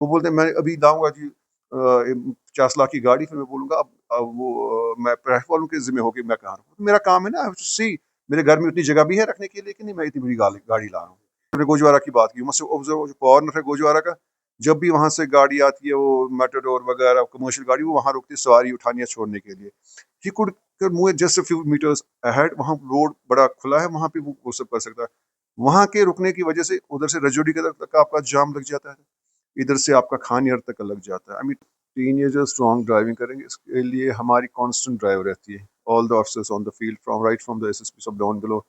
وہ بولتے ہیں میں ابھی لاؤں گا جی 50 لاکھ کی گاڑی، پھر میں بولوں گا اب وہ میں ٹریفک والوں کے ذمہ ہو کے میں کہاں رہوں، میرا کام ہے نا سی میرے گھر میں اتنی جگہ بھی ہے رکھنے کے لیے کہ نہیں میں اتنی بڑی گاڑی لا رہا ہوں. ہم نے گوجوارہ کی بات کی، جو کارنر ہے گوجوارہ کا، جب بھی وہاں سے گاڑی آتی ہے وہ میٹاڈور وغیرہ کمرشل گاڑی، وہ وہاں رکتی ہے سواری اٹھانی ہے چھوڑنے کے لیے. He could move just a few metres ahead, وہاں روڈ بڑا کھلا ہے، وہاں پہ وہ سب کر سکتا ہے. وہاں کے رکنے کی وجہ سے ادھر سے رجوڑی کے تک آپ کا جام لگ جاتا ہے، ادھر سے آپ کا کھانیار تک لگ جاتا ہے. ٹین ایجر اسٹرانگ ڈرائیونگ کریں گے، اس کے لیے ہماری کانسٹنٹ ڈرائیو رہتی ہے. All the officers on the field from the S S P سب ڈاؤن بلو،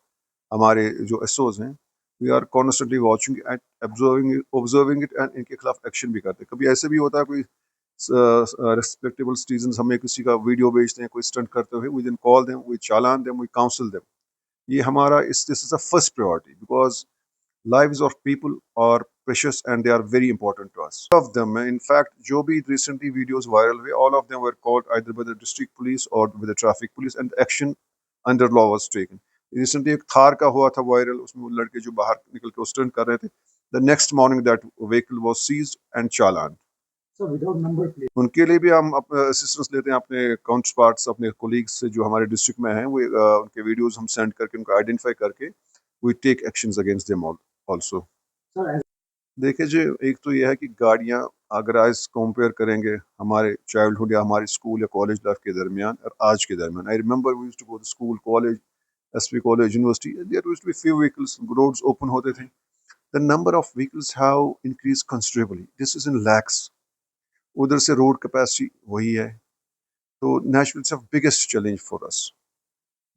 ہمارے جو ایس اوز ہیں، we are constantly watching and observing it, and ان کے خلاف ایکشن بھی کرتے ہیں. کبھی ایسے بھی ہوتا ہے کوئی ریسپیکٹیبل سٹیزنز ہمیں کسی کا ویڈیو بھیجتے ہیں کوئی اسٹنٹ کرتے ہوئے، we then call them, we challan them, we counsel them. یہ ہمارا this is the first priority, because lives of people are precious and they are very important to us. All of them, in fact, جو بھی recently videos viral ہوئے, all of them were caught either by the district police or with the traffic police, and action under law was taken. Recently ایک تھار کا ہوا تھا viral, اس میں وہ لڑکے جو باہر نکل کے اسٹنٹ کر رہے تھے. The next morning that vehicle was seized and challaned. So without number plate. ان کے لیے بھی ہم اسسٹنس لیتے ہیں اپنے کاؤنٹر پارٹس، اپنے کولیگس سے جو ہمارے ڈسٹرکٹ میں ہیں، وہ ان کے ویڈیوز ہم سینڈ کر کے ان کو آئیڈینٹیفائی کر کے we take actions against them also. دیکھیں جی، ایک تو یہ ہے کہ گاڑیاں اگر آج کمپیئر کریں گے ہمارے چائلڈہڈ یا ہمارے اسکول یا کالج لائف کے درمیان اور آج کے درمیان، I remember we used to go to school, college, S P college, university, there used to be few vehicles, roads open ہوتے تھے. The number of vehicles have increased considerably. This is in lakhs. ادھر سے road capacity وہی ہے. تو naturally it's a biggest challenge for us.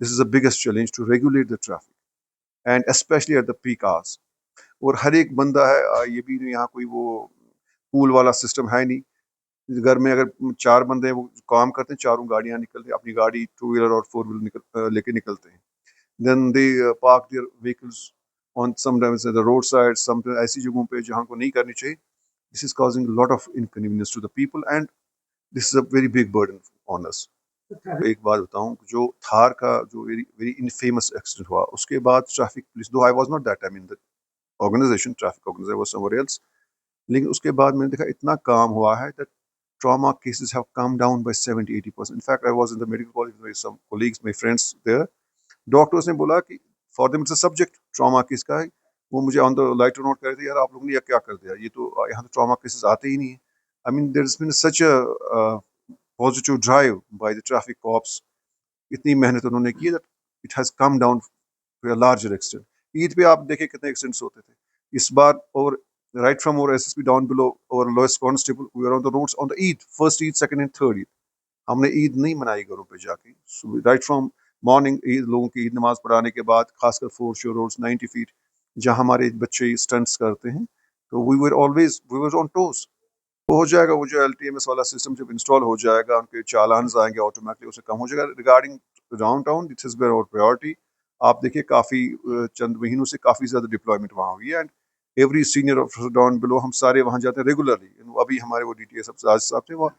This is the biggest challenge to regulate the traffic and especially at the peak hours. اور ہر ایک بندہ ہے، یہ بھی یہاں کوئی وہ پول والا سسٹم ہے نہیں. گھر میں اگر 4 بندے وہ کام کرتے ہیں، چاروں گاڑیاں نکلتے ہیں، اپنی گاڑی 2 ویلر اور 4 ویلر لے کے نکلتے ہیں. Then they park their vehicles on sometimes the road side, some ایسی جگہوں پہ جہاں کو نہیں کرنی چاہیے. This is causing lot of inconvenience to the people and this is a very big burden on us. ایک بات بتاؤں، جو تھار کا جو ویری انفیمس ایکسیڈنٹ ہوا، اس کے بعد traffic police, though I was not that time in the organization, traffic organization was somewhere else. لیکن اس کے بعد میں نے دیکھا اتنا کام ہوا ہے that trauma cases have come down by 70-80%. In fact, I was in the medical college with some colleagues, my friends there. Doctors نے بولا کہ for them it's a subject, trauma کس کا ہے. وہ مجھے آن دا لائٹر نوٹ کر رہے تھے، یار آپ لوگوں نے یہ کیا کر دیا، یہ تو یہاں تو ٹراما کیسز آتے ہی نہیں ہیں. I mean there's been such a positive drive by the traffic cops. اتنی محنت انہوں نے کی that it has come down to a larger extent. عید پہ آپ دیکھیں کتنے ایکسیڈنٹس ہوتے تھے. اس بار اور right from our S S P down below our lowest constable we are on the roads on the Eid, first Eid, second and third Eid. ہم نے عید نہیں منائی گھروں پہ جا کے. رائٹ فرام مارننگ عید، لوگوں کی عید نماز پڑھانے کے بعد، خاص کر 4 شور روڈس 90 فیٹ جہاں ہمارے بچے اسٹنٹس کرتے ہیں، تو وی ور آن ٹوز. وہ ہو جائے گا، وہ جو ایل ٹی ایم ایس والا سسٹم جب انسٹال ہو جائے گا، ان کے چالانز آئیں گے آٹومیٹکلی، اسے کم ہو جائے گا. Regarding downtown it is our priority. آپ دیکھیے کافی چند مہینوں سے کافی زیادہ ڈپلائمنٹ وہاں ہوئی ہے. And every senior officer down below, ہم سارے وہاں جاتے ہیں ریگولرلی. ابھی ہمارے وہ ڈی ٹی ایس صاحب تھے، وہ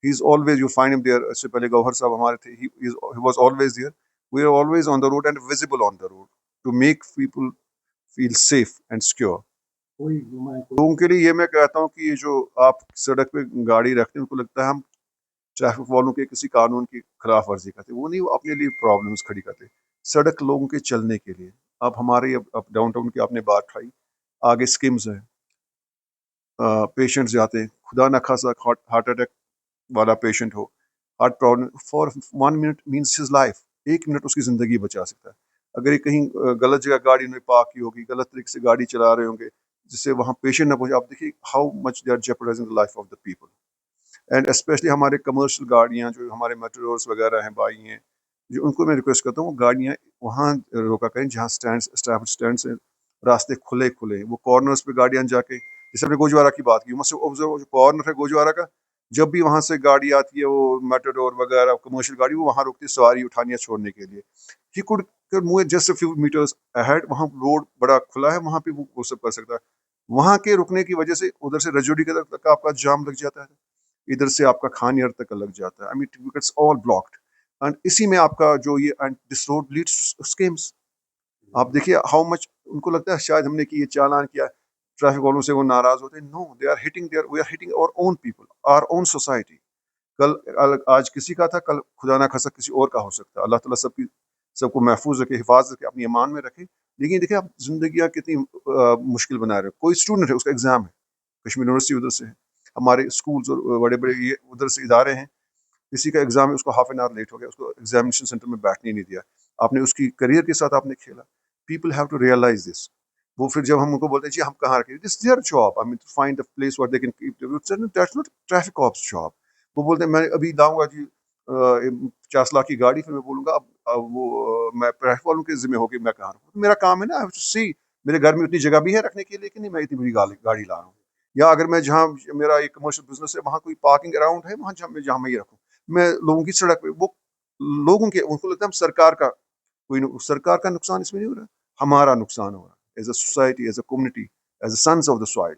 he is always, you find him there. اس سے پہلے گوہر صاحب ہمارے تھے، he was always there. We are always on the road and visible on the road to make people feel safe and secure. لوگوں کے لیے یہ میں کہتا ہوں کہ یہ جو آپ سڑک پہ گاڑی رکھتے ہیں، ان کو لگتا ہے ہم ٹریفک والوں کے کسی قانون کی خلاف ورزی کرتے. وہ نہیں، وہ اپنے لیے پرابلمس کھڑی کرتے. سڑک لوگوں کے چلنے کے لیے. اب ہمارے اب ڈاؤن ٹاؤن کی آپ نے بات اٹھائی، آگے اسکیمز ہیں، پیشنٹس جاتے ہیں، خدا نہ خاصا ہارٹ اٹیک والا پیشنٹ ہو، heart problem, for 1 minute means his life. 1 minute اس کی زندگی بچا سکتا ہے. اگر یہ کہیں غلط جگہ گاڑی انہوں نے پارک کی ہوگی، غلط طریقے سے گاڑی چلا رہے ہوں گے جس سے وہاں پیشنٹ نہ پہنچے، آپ دیکھیے how much they are jeopardising the life of the people. And especially ہمارے کمرشل گاڑیاں جو ہمارے میٹروز وغیرہ ہیں، بھائی ہیں، جو ان کو میں ریکویسٹ کرتا ہوں وہ گاڑیاں وہاں روکا کریں جہاں اسٹینڈس ہیں، راستے کھلے ہیں. وہ کارنرز پہ گاڑیاں جا کے، جیسے ہم نے گوجوارہ کی بات کی، جو کارنر ہے گوجوارہ کا، جب بھی وہاں سے گاڑی آتی ہے وہ میٹاڈور وغیرہ کمرشل گاڑی، وہ وہاں رکتی ہے سواری اٹھانی ہے چھوڑنے کے لیے. He could move just a few metres ahead, وہاں روڈ بڑا کھلا ہے، وہاں پہ وہ سب کر سکتا ہے. وہاں کے رکنے کی وجہ سے ادھر سے رجوڑی کے تک آپ کا جام لگ جاتا ہے، ادھر سے آپ کا کھانیار تک لگ جاتا ہے. I mean it's all blocked. And اسی میں آپ کا جو یہ and this road leads schemes. آپ دیکھیے ہاؤ مچ ان کو لگتا ہے شاید ہم نے کہ یہ چالان کیا. ٹریفک والوں سے وہ ناراض ہوتے ہیں. No they are hitting we are hitting our own people are own society. آج کسی کا تھا، کل خدا نہ خاصا کسی اور کا ہو سکتا ہے. اللہ تعالیٰ سب کو محفوظ رکھے، حفاظت رکھے، اپنی امان میں رکھے. لیکن دیکھیں آپ زندگیاں کتنی مشکل بنا رہے. کوئی اسٹوڈنٹ ہے، اس کا ایگزام ہے، کشمیر یونیورسٹی ادھر سے ہے، ہمارے اسکولز اور بڑے بڑے یہ ادھر سے ادارے ہیں. کسی کا ایگزام ہے، اس کو ہاف این آور لیٹ ہو گیا، اس کو ایگزامینیشن سینٹر میں بیٹھنے نہیں دیا. آپ نے اس کی کریئر کے ساتھ آپ نے کھیلا. پیپل ہیو ٹو ریئلائز دس. وہ پھر جب ہم ان کو بولتے ہیں جی ہم کہاں رکھیں، this their job. I mean to find a place where they can keep that's not traffic cops job. وہ بولتے ہیں میں ابھی لاؤں گا جی 50 لاکھ کی گاڑی، پھر میں بولوں گا اب وہ میں ٹریفک والوں کے ذمہ ہو کے میں کہاں رکھوں. میرا کام ہے نا سی میرے گھر میں اتنی جگہ بھی ہے رکھنے کے لیے کہ نہیں میں اتنی بڑی گاڑی لا رہا ہوں. یا اگر میں جہاں میرا ایک کمرشل بزنس ہے وہاں کوئی پارکنگ اراؤنڈ ہے، وہاں جہاں میں یہ رکھوں. میں لوگوں کی سڑک پہ وہ لوگوں کے ان کو لگتا ہے سرکار کا کوئی سرکار کا نقصان اس میں نہیں ہو رہا، ہمارا نقصان ہو رہا as a society, as a community, as a since of the soil.